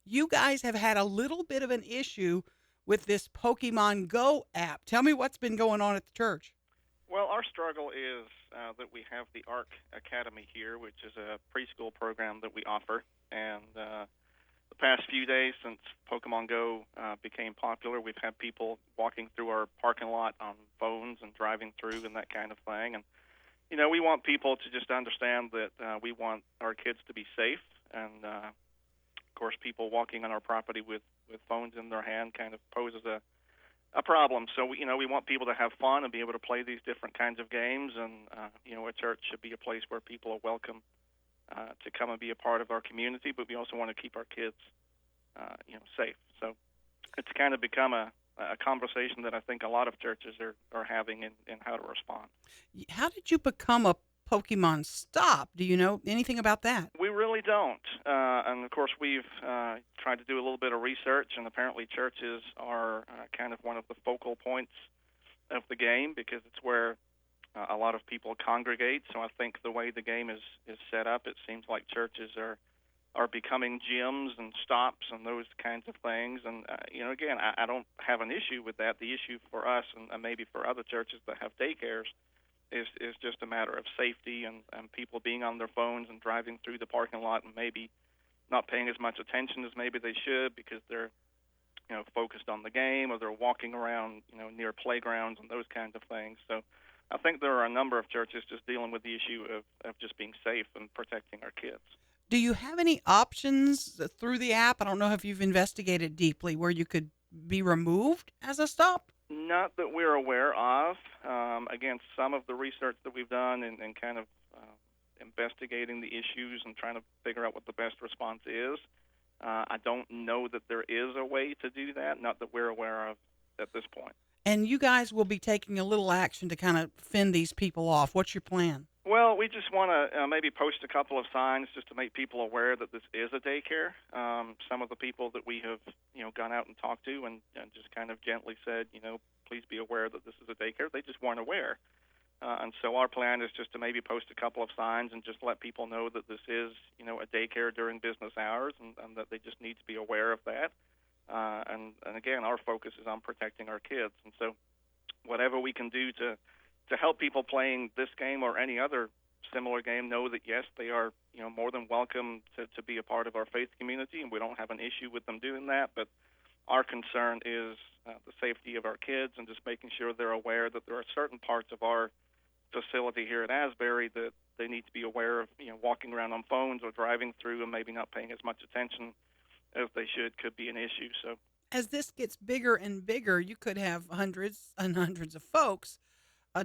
you guys have had a little bit of an issue with this Pokemon Go app. Tell me what's been going on at the church. Well, our struggle is that we have the ARC Academy here, which is a preschool program that we offer. And the past few days since Pokemon Go became popular, we've had people walking through our parking lot on phones and driving through and that kind of thing. And, we want people to just understand that we want our kids to be safe. And, of course, people walking on our property with phones in their hand kind of poses a problem. So we want people to have fun and be able to play these different kinds of games, and a church should be a place where people are welcome to come and be a part of our community. But we also want to keep our kids, safe. So it's kind of become a conversation that I think a lot of churches are having in how to respond. How did you become a Pokemon stop? Do you know anything about that? We really don't. And of course, we've tried to do a little bit of research, and apparently churches are kind of one of the focal points of the game because it's where a lot of people congregate. So I think the way the game is set up, it seems like churches are becoming gyms and stops and those kinds of things. And, again, I don't have an issue with that. The issue for us and maybe for other churches that have daycares is just a matter of safety and people being on their phones and driving through the parking lot and maybe not paying as much attention as maybe they should because they're focused on the game, or they're walking around near playgrounds and those kinds of things. So I think there are a number of churches just dealing with the issue of just being safe and protecting our kids. Do you have any options through the app? I don't know if you've investigated deeply where you could be removed as a stop. Not that we're aware of. Again, some of the research that we've done and kind of investigating the issues and trying to figure out what the best response is, I don't know that there is a way to do that, not that we're aware of at this point. And you guys will be taking a little action to kind of fend these people off. What's your plan? Well, we just want to maybe post a couple of signs just to make people aware that this is a daycare. Some of the people that we have, gone out and talked to and just kind of gently said, please be aware that this is a daycare. They just weren't aware. And so our plan is just to maybe post a couple of signs and just let people know that this is, a daycare during business hours and that they just need to be aware of that. And again, our focus is on protecting our kids. And so whatever we can do to help people playing this game or any other similar game know that, yes, they are more than welcome to be a part of our faith community, and we don't have an issue with them doing that. But our concern is the safety of our kids and just making sure they're aware that there are certain parts of our facility here at Asbury that they need to be aware of. Walking around on phones or driving through and maybe not paying as much attention as they should could be an issue. So As this gets bigger and bigger, you could have hundreds and hundreds of folks.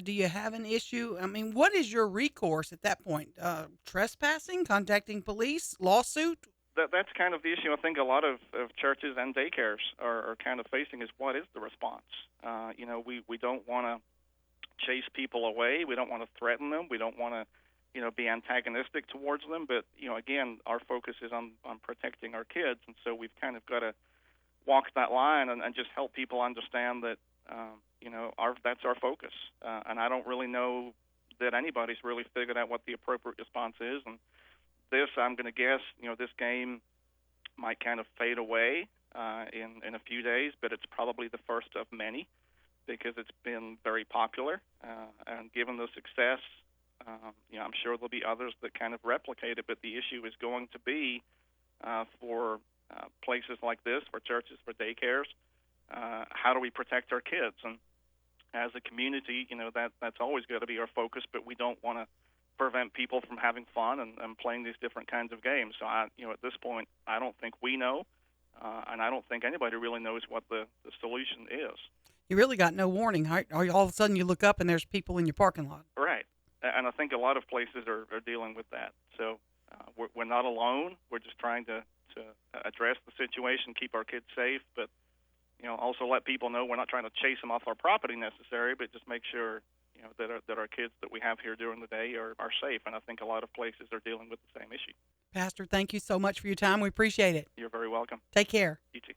Do you have an issue? I mean, what is your recourse at that point? Trespassing, contacting police, lawsuit? that's kind of the issue I think a lot of churches and daycares are kind of facing is what is the response? We don't want to chase people away. We don't want to threaten them. We don't want to, be antagonistic towards them. But, again, our focus is on protecting our kids. And so we've kind of got to walk that line and just help people understand that, that's our focus. And I don't really know that anybody's really figured out what the appropriate response is. And this, I'm going to guess, this game might kind of fade away in a few days, but it's probably the first of many because it's been very popular. And given the success, I'm sure there'll be others that kind of replicate it, but the issue is going to be for places like this, for churches, for daycares, how do we protect our kids? And as a community, that's always got to be our focus, but we don't want to prevent people from having fun and playing these different kinds of games. So, at this point, I don't think we know, and I don't think anybody really knows what the solution is. You really got no warning, right? Or all of a sudden you look up and there's people in your parking lot. Right. And I think a lot of places are dealing with that. So we're not alone. We're just trying to address the situation, keep our kids safe, but also let people know we're not trying to chase them off our property necessarily, but just make sure that our kids that we have here during the day are safe. And I think a lot of places are dealing with the same issue. Pastor, thank you so much for your time. We appreciate it. You're very welcome. Take care. You too.